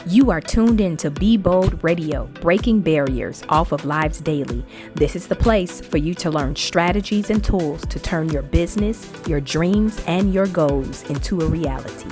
You are tuned in to Be Bold Radio, breaking barriers off of lives daily. This is the place for you to learn strategies and tools to turn your business, your dreams, and your goals into a reality.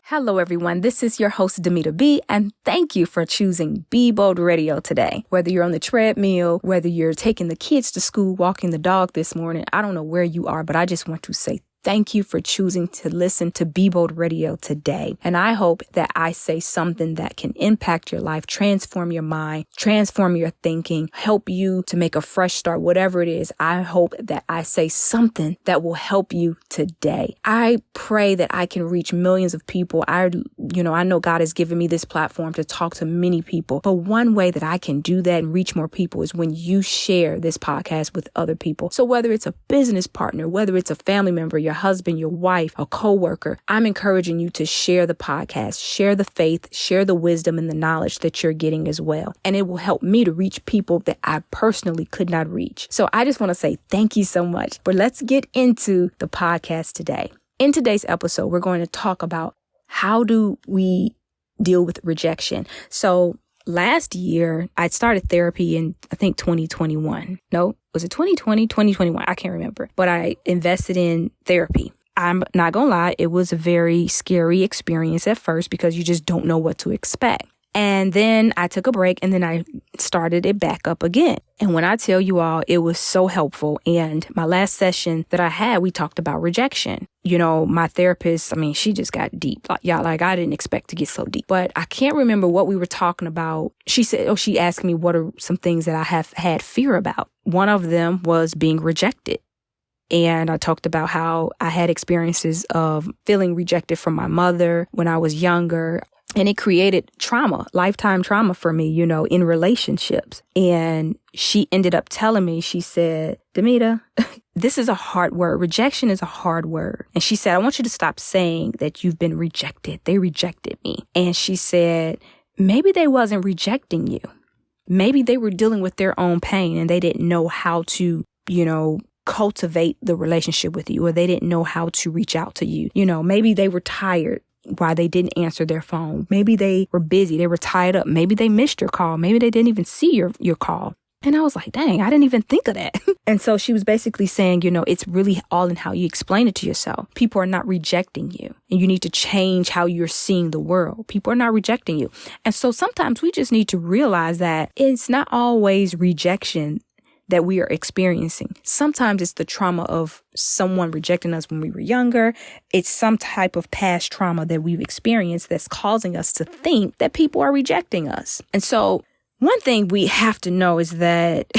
Hello, everyone. This is your host, Dymeata B, and thank you for choosing Be Bold Radio today. Whether you're on the treadmill, whether you're taking the kids to school, walking the dog this morning, I don't know where you are, but I just want to say thank you for choosing to listen to Be Bold Radio today. And I hope that I say something that can impact your life, transform your mind, transform your thinking, help you to make a fresh start, whatever it is. I hope that I say something that will help you today. I pray that I can reach millions of people. I know God has given me this platform to talk to many people, but one way that I can do that and reach more people is when you share this podcast with other people. So whether it's a business partner, whether it's a family member, your husband, your wife, a coworker, I'm encouraging you to share the podcast, share the faith, share the wisdom and the knowledge that you're getting as well. And it will help me to reach people that I personally could not reach. So I just want to say thank you so much. But let's get into the podcast today. In today's episode, we're going to talk about how do we deal with rejection. So last year, I started therapy in, I think, 2021. No, was it 2020, 2021? I can't remember. But I invested in therapy. I'm not going to lie. It was a very scary experience at first because you just don't know what to expect. And then I took a break and then I started it back up again. And when I tell you all, it was so helpful. And my last session that I had, we talked about rejection. You know, my therapist, she just got deep. I didn't expect to get so deep. But I can't remember what we were talking about. She asked me what are some things that I have had fear about. One of them was being rejected. And I talked about how I had experiences of feeling rejected from my mother when I was younger. And it created trauma, lifetime trauma for me, in relationships. And she ended up telling me, she said, Dymeata, this is a hard word. Rejection is a hard word. And she said, I want you to stop saying that you've been rejected. They rejected me. And she said, maybe they wasn't rejecting you. Maybe they were dealing with their own pain and they didn't know how to, cultivate the relationship with you, or they didn't know how to reach out to you. Maybe they were tired why they didn't answer their phone. Maybe they were busy. They were tied up. Maybe they missed your call. Maybe they didn't even see your call. And I was like, dang, I didn't even think of that. And so she was basically saying, it's really all in how you explain it to yourself. People are not rejecting you. And you need to change how you're seeing the world. People are not rejecting you. And so sometimes we just need to realize that it's not always rejection that we are experiencing. Sometimes it's the trauma of someone rejecting us when we were younger. It's some type of past trauma that we've experienced that's causing us to think that people are rejecting us. And so one thing we have to know is that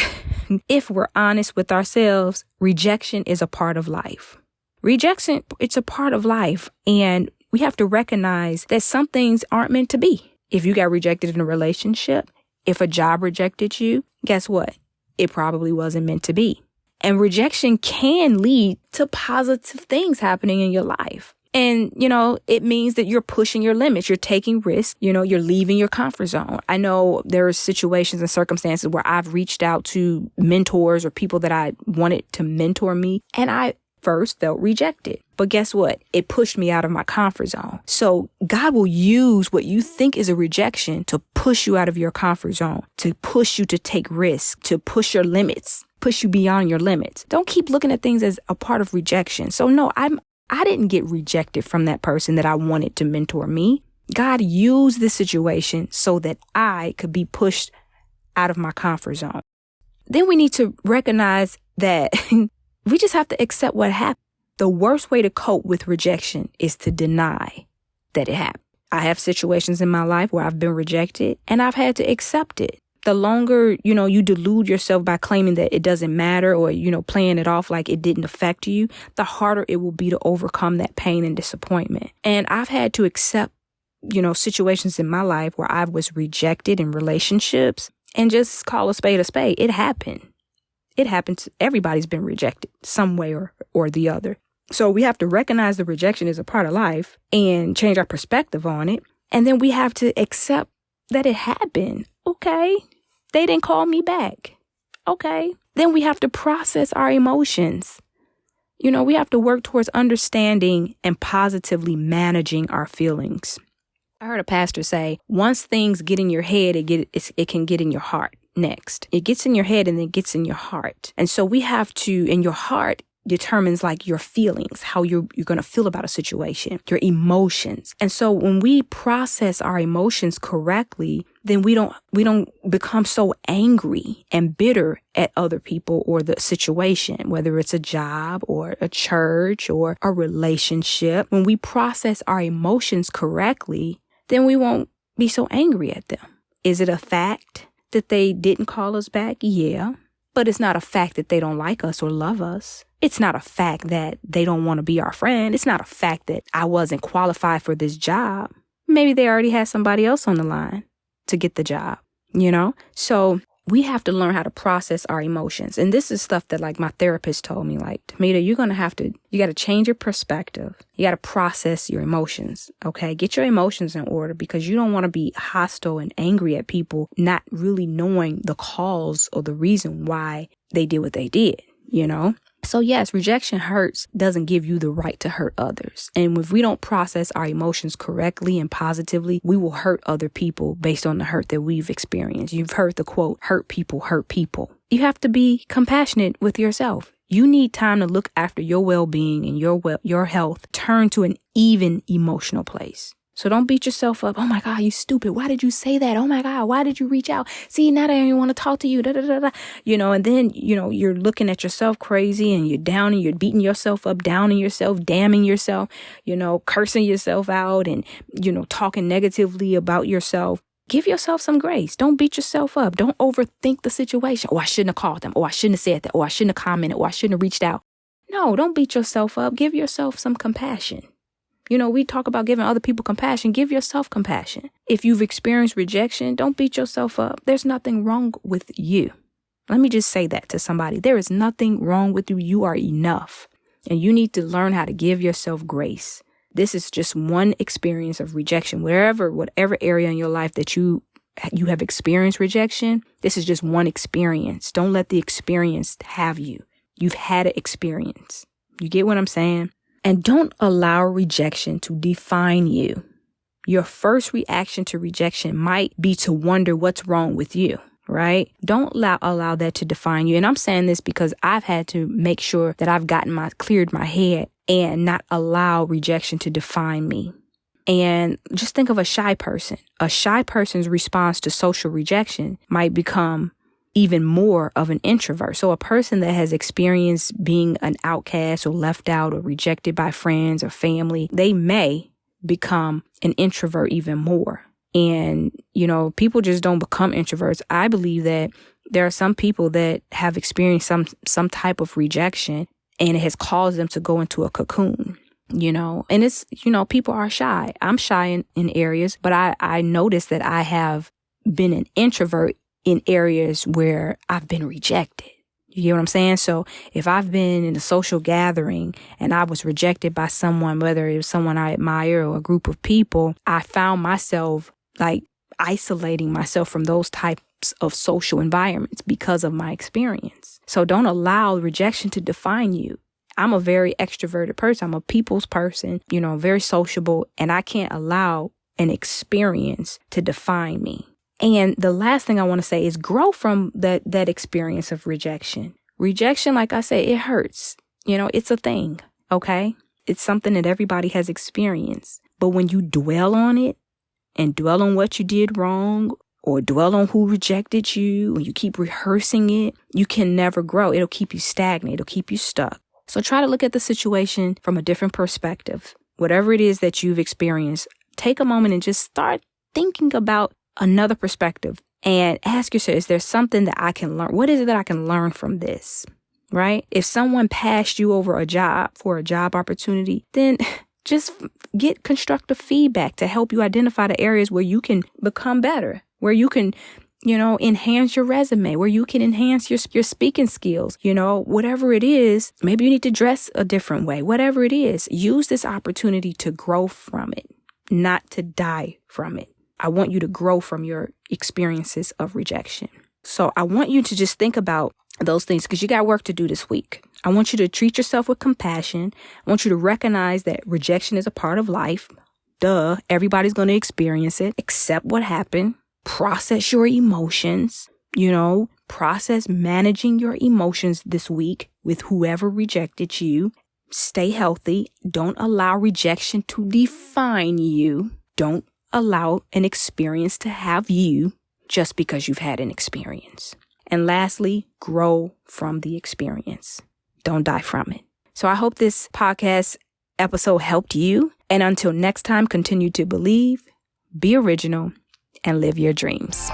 if we're honest with ourselves, rejection is a part of life. Rejection, it's a part of life. And we have to recognize that some things aren't meant to be. If you got rejected in a relationship, if a job rejected you, guess what? It probably wasn't meant to be. And rejection can lead to positive things happening in your life. And, it means that you're pushing your limits. You're taking risks. You're leaving your comfort zone. I know there are situations and circumstances where I've reached out to mentors or people that I wanted to mentor me, and I first felt rejected. But guess what? It pushed me out of my comfort zone. So God will use what you think is a rejection to push you out of your comfort zone, to push you to take risks, to push your limits, push you beyond your limits. Don't keep looking at things as a part of rejection. So no, I didn't get rejected from that person that I wanted to mentor me. God used this situation so that I could be pushed out of my comfort zone. Then we need to recognize that we just have to accept what happened. The worst way to cope with rejection is to deny that it happened. I have situations in my life where I've been rejected and I've had to accept it. The longer, you delude yourself by claiming that it doesn't matter or, playing it off like it didn't affect you, the harder it will be to overcome that pain and disappointment. And I've had to accept, situations in my life where I was rejected in relationships and just call a spade a spade. It happened. It happens. Everybody's been rejected some way or the other. So we have to recognize the rejection is a part of life and change our perspective on it. And then we have to accept that it happened. Okay. They didn't call me back. Okay. Then we have to process our emotions. we have to work towards understanding and positively managing our feelings. I heard a pastor say, once things get in your head, it can get in your heart next. It gets in your head and then it gets in your heart. And so we have to, in your heart, determines like your feelings, how you're going to feel about a situation, your emotions. And so when we process our emotions correctly, then we don't become so angry and bitter at other people or the situation, whether it's a job or a church or a relationship. When we process our emotions correctly, then we won't be so angry at them. Is it a fact that they didn't call us back? Yeah. But it's not a fact that they don't like us or love us. It's not a fact that they don't want to be our friend. It's not a fact that I wasn't qualified for this job. Maybe they already had somebody else on the line to get the job, So we have to learn how to process our emotions. And this is stuff that like my therapist told me, like, Dymeata, you got to change your perspective. You got to process your emotions. Okay. Get your emotions in order because you don't want to be hostile and angry at people, not really knowing the cause or the reason why they did what they did, So yes, rejection hurts, doesn't give you the right to hurt others. And if we don't process our emotions correctly and positively, we will hurt other people based on the hurt that we've experienced. You've heard the quote, hurt people hurt people. You have to be compassionate with yourself. You need time to look after your well-being and your health. Turn to an even emotional place. So don't beat yourself up. Oh my God, you stupid. Why did you say that? Oh my God, why did you reach out? See, now they don't even want to talk to you. And then, you're looking at yourself crazy and you're down and you're beating yourself up, downing yourself, damning yourself, cursing yourself out and, talking negatively about yourself. Give yourself some grace. Don't beat yourself up. Don't overthink the situation. Oh, I shouldn't have called them. Oh, I shouldn't have said that. Oh, I shouldn't have commented. Oh, I shouldn't have reached out. No, don't beat yourself up. Give yourself some compassion. We talk about giving other people compassion. Give yourself compassion. If you've experienced rejection, don't beat yourself up. There's nothing wrong with you. Let me just say that to somebody. There is nothing wrong with you. You are enough. And you need to learn how to give yourself grace. This is just one experience of rejection. Whatever area in your life that you have experienced rejection, this is just one experience. Don't let the experience have you. You've had an experience. You get what I'm saying? And don't allow rejection to define you. Your first reaction to rejection might be to wonder what's wrong with you, right? Don't allow that to define you. And I'm saying this because I've had to make sure that I've cleared my head and not allow rejection to define me. And just think of a shy person. A shy person's response to social rejection might become even more of an introvert. So a person that has experienced being an outcast or left out or rejected by friends or family, they may become an introvert even more. And, people just don't become introverts. I believe that there are some people that have experienced some type of rejection and it has caused them to go into a cocoon. And it's, people are shy. I'm shy in areas, but I noticed that I have been an introvert in areas where I've been rejected. You get what I'm saying? So if I've been in a social gathering and I was rejected by someone, whether it was someone I admire or a group of people, I found myself like isolating myself from those types of social environments because of my experience. So don't allow rejection to define you. I'm a very extroverted person. I'm a people's person, very sociable, and I can't allow an experience to define me. And the last thing I want to say is grow from that experience of rejection. Rejection, like I say, it hurts. It's a thing, okay? It's something that everybody has experienced. But when you dwell on it and dwell on what you did wrong or dwell on who rejected you and you keep rehearsing it, you can never grow. It'll keep you stagnant. It'll keep you stuck. So try to look at the situation from a different perspective. Whatever it is that you've experienced, take a moment and just start thinking about another perspective and ask yourself, is there something that I can learn? What is it that I can learn from this? Right? If someone passed you over for a job opportunity, then just get constructive feedback to help you identify the areas where you can become better, where you can, enhance your resume, where you can enhance your speaking skills, whatever it is. Maybe you need to dress a different way, whatever it is. Use this opportunity to grow from it, not to die from it. I want you to grow from your experiences of rejection. So I want you to just think about those things because you got work to do this week. I want you to treat yourself with compassion. I want you to recognize that rejection is a part of life. Duh, everybody's going to experience it. Accept what happened. Process your emotions. Process managing your emotions this week with whoever rejected you. Stay healthy. Don't allow rejection to define you. Don't allow an experience to have you just because you've had an experience. And lastly, grow from the experience. Don't die from it. So I hope this podcast episode helped you. And until next time, continue to believe, be original, and live your dreams.